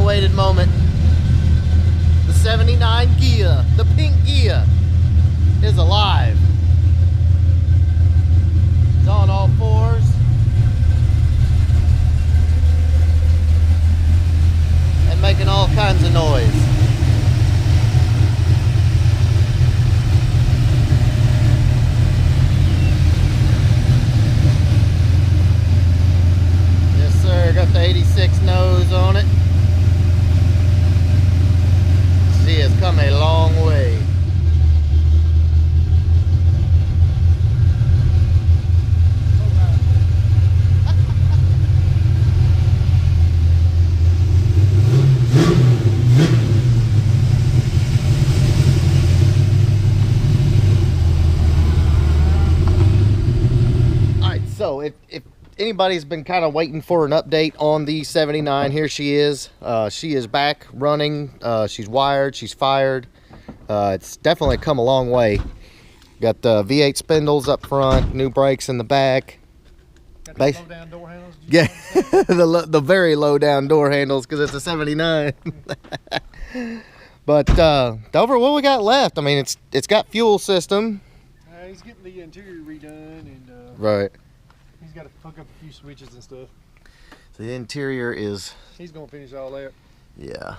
long-awaited moment. The 79 Ghia, the pink Ghia, is alive. It's on all fours. And making all kinds of noise. Yes, sir. Got the 86 nose on it. See, it's come a long way. So if anybody's been kind of waiting for an update on the 79, here she is. She is back running. She's wired, she's fired. It's definitely come a long way. Got the V8 spindles up front, new brakes in the back. Got the low down door handles? Yeah, the very low down door handles because it's a 79. But over what we got left, I mean, it's got fuel system. He's getting the interior redone and right. He's got to hook up a few switches and stuff. So the interior is... He's going to finish all that. Yeah.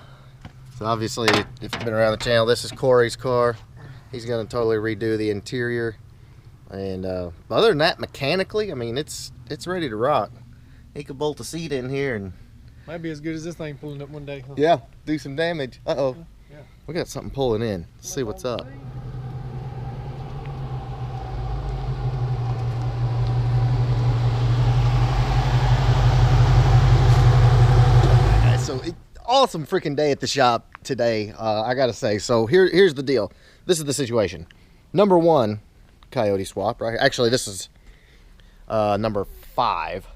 So obviously, if you've been around the channel, this is Corey's car. He's going to totally redo the interior. And other than that, mechanically, I mean, it's ready to rock. He could bolt a seat in here and... Might be as good as this thing pulling up one day. Huh? Yeah, do some damage. Uh-oh. Yeah. We got something pulling in. Let's see what's up. So awesome freaking day at the shop today, I gotta say. So here's the deal. This is the situation. Number 1, Coyote swap, right? Actually, this is number 5.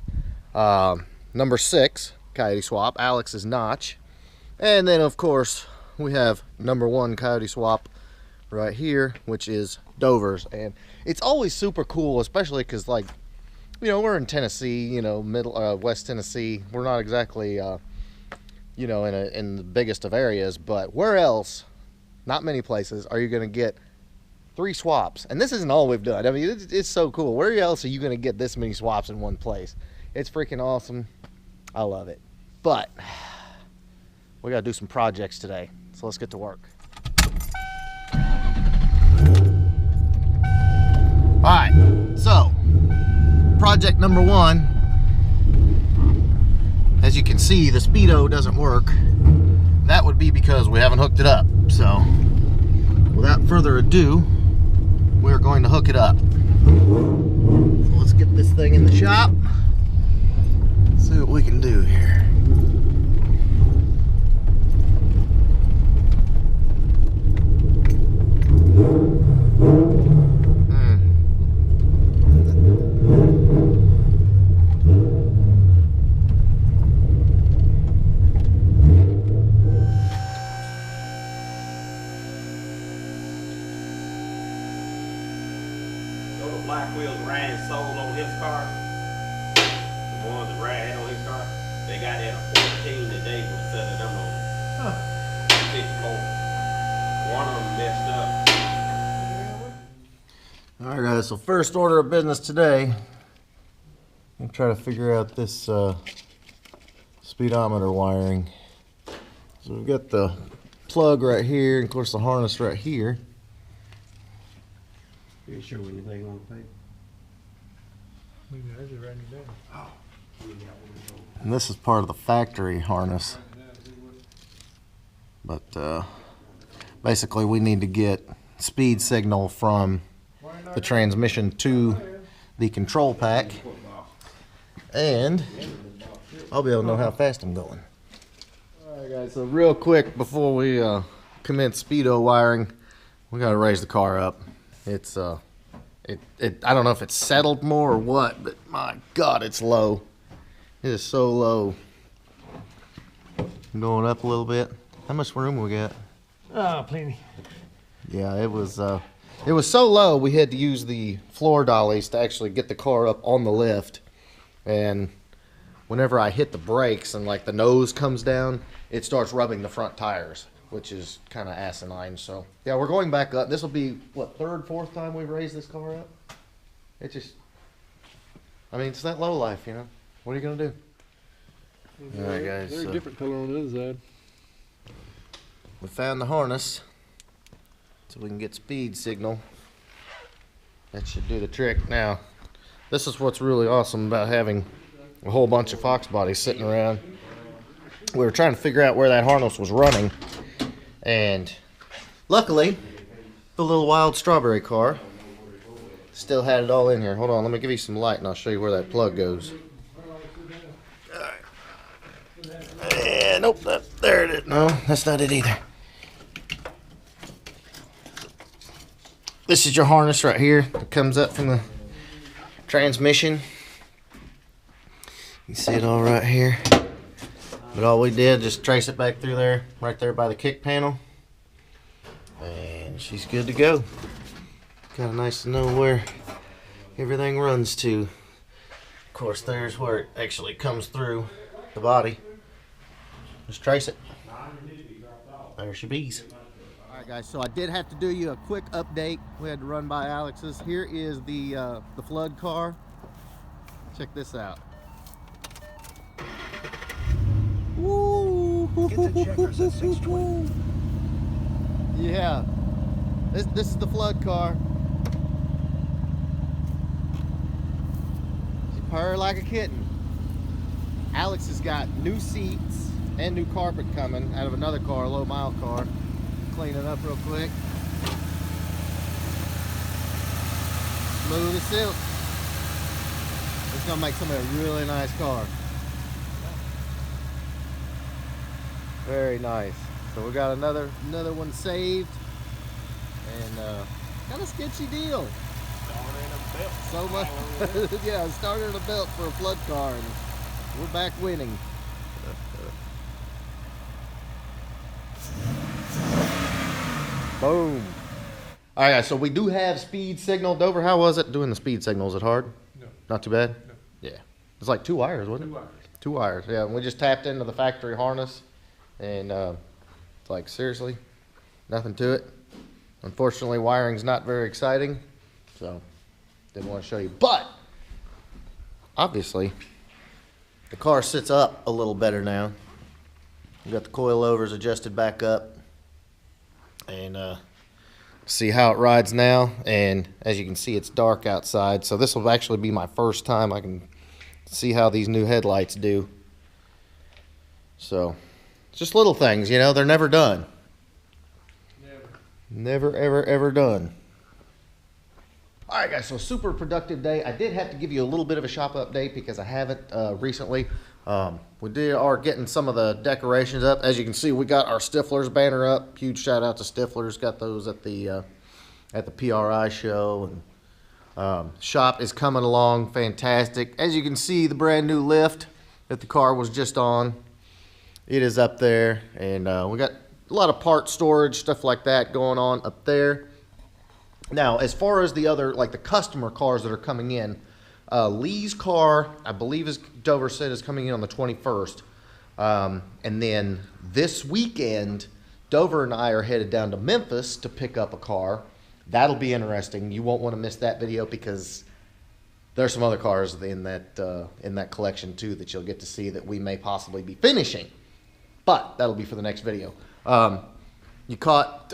Number 6, Coyote swap. Alex's notch. And then, of course, we have number 1 Coyote swap right here, which is Dover's. And it's always super cool, especially because, like, you know, we're in Tennessee, you know, West Tennessee. We're not exactly... you know, in the biggest of areas, but where else, not many places, are you going to get 3 swaps? And this isn't all we've done. I mean, it's so cool. Where else are you going to get this many swaps in one place? It's freaking awesome. I love it. But we got to do some projects today, so let's get to work. All right, so project number 1. As you can see, the speedo doesn't work. That would be because we haven't hooked it up. So, without further ado, we're going to hook it up. So let's get this thing in the shop. See what we can do here. Black wheels Ryan sold on his car, the ones that Ryan had on his car, they got that a 14 today for selling them on 54. One of them messed up. Alright guys, so first order of business today, I'm trying to figure out this speedometer wiring. So we've got the plug right here, and of course the harness right here. You sure anything on the paper? And this is part of the factory harness. But basically we need to get speed signal from the transmission to the control pack. And I'll be able to know how fast I'm going. Alright guys, so real quick before we commence speedo wiring, we gotta raise the car up. It's I don't know if it's settled more or what, but my God, it's low. It is so low. Going up a little bit. How much room we got? Plenty. Yeah, it was so low we had to use the floor dollies to actually get the car up on the lift, and whenever I hit the brakes and like the nose comes down, it starts rubbing the front tires, which is kind of asinine. So yeah, we're going back up. This will be what, third, fourth time we've raised this car up. It just, I mean, it's that low life, you know. What are you gonna do? All right, guys. Very different color on the other side. We found the harness, so we can get speed signal. That should do the trick. Now, this is what's really awesome about having a whole bunch of Fox bodies sitting around. We were trying to figure out where that harness was running, and luckily, the little wild strawberry car still had it all in here. Hold on, let me give you some light and I'll show you where that plug goes. Alright. And nope, there it is. No, that's not it either. This is your harness right here that comes up from the transmission. You see it all right here. But all we did, just trace it back through there, right there by the kick panel. And she's good to go. Kind of nice to know where everything runs to. Of course, there's where it actually comes through the body. Just trace it. There she bees. Alright guys, so I did have to do you a quick update. We had to run by Alex's. Here is the flood car. Check this out. Woo! Get the checkers at 620. Yeah. This is the flood car. She purr like a kitten. Alex has got new seats and new carpet coming out of another car, a low mile car. Clean it up real quick. Smooth as silk. It's gonna make somebody a really nice car. Very nice. So we got another one saved, and got a sketchy deal. Started in a belt. So much, yeah. Started a belt for a flood car, and we're back winning. Boom. All right, guys. So we do have speed signal. Dover, how was it doing the speed signal? Is it hard? No. Not too bad. No. Yeah. It's like 2 wires, wasn't it? 2 wires. 2 wires. Yeah. And we just tapped into the factory harness. And it's like, seriously, nothing to it. Unfortunately, wiring's not very exciting, so didn't want to show you. But obviously, the car sits up a little better now. We got the coilovers adjusted back up, and see how it rides now. And as you can see, it's dark outside, so this will actually be my first time I can see how these new headlights do. So. Just little things, you know, they're never done. Never, ever, ever done. All right, guys, so super productive day. I did have to give you a little bit of a shop update because I haven't recently. We are getting some of the decorations up. As you can see, we got our Stiflers banner up. Huge shout out to Stiflers. Got those at the PRI show. And shop is coming along fantastic. As you can see, the brand new lift that the car was just on. It is up there, and we got a lot of part storage, stuff like that going on up there. Now, as far as the other, like the customer cars that are coming in, Lee's car, I believe, as Dover said, is coming in on the 21st. And then this weekend, Dover and I are headed down to Memphis to pick up a car. That'll be interesting. You won't want to miss that video because there's some other cars in that collection too that you'll get to see that we may possibly be finishing. But that'll be for the next video. You caught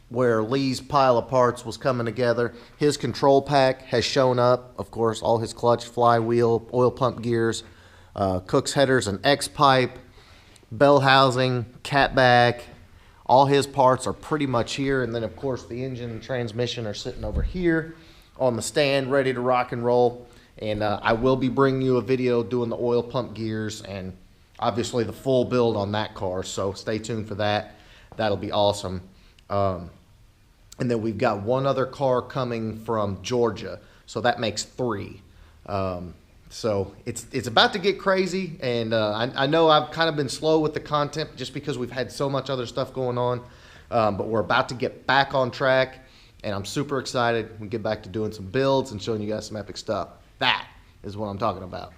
where Lee's pile of parts was coming together. His control pack has shown up. Of course, all his clutch, flywheel, oil pump gears, Cook's headers and X-pipe, bell housing, catback. All his parts are pretty much here. And then, of course, the engine and transmission are sitting over here on the stand, ready to rock and roll. And I will be bringing you a video doing the oil pump gears and obviously the full build on that car, so stay tuned for that. That'll be awesome. And then we've got one other car coming from Georgia, so that makes 3. So it's about to get crazy, and I know I've kind of been slow with the content just because we've had so much other stuff going on, but we're about to get back on track, and I'm super excited. We get back to doing some builds and showing you guys some epic stuff. That is what I'm talking about.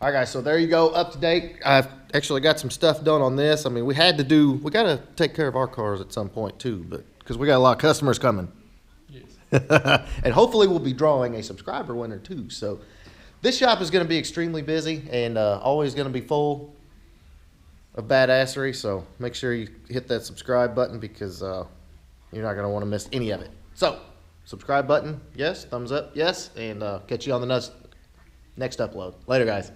All right, guys, so there you go, up to date. I've actually got some stuff done on this. I mean, we got to take care of our cars at some point too, but because we got a lot of customers coming. Yes. And hopefully we'll be drawing a subscriber winner too. So this shop is going to be extremely busy and always going to be full of badassery. So make sure you hit that subscribe button because you're not going to want to miss any of it. So subscribe button, yes. Thumbs up, yes. And catch you on the next upload. Later, guys.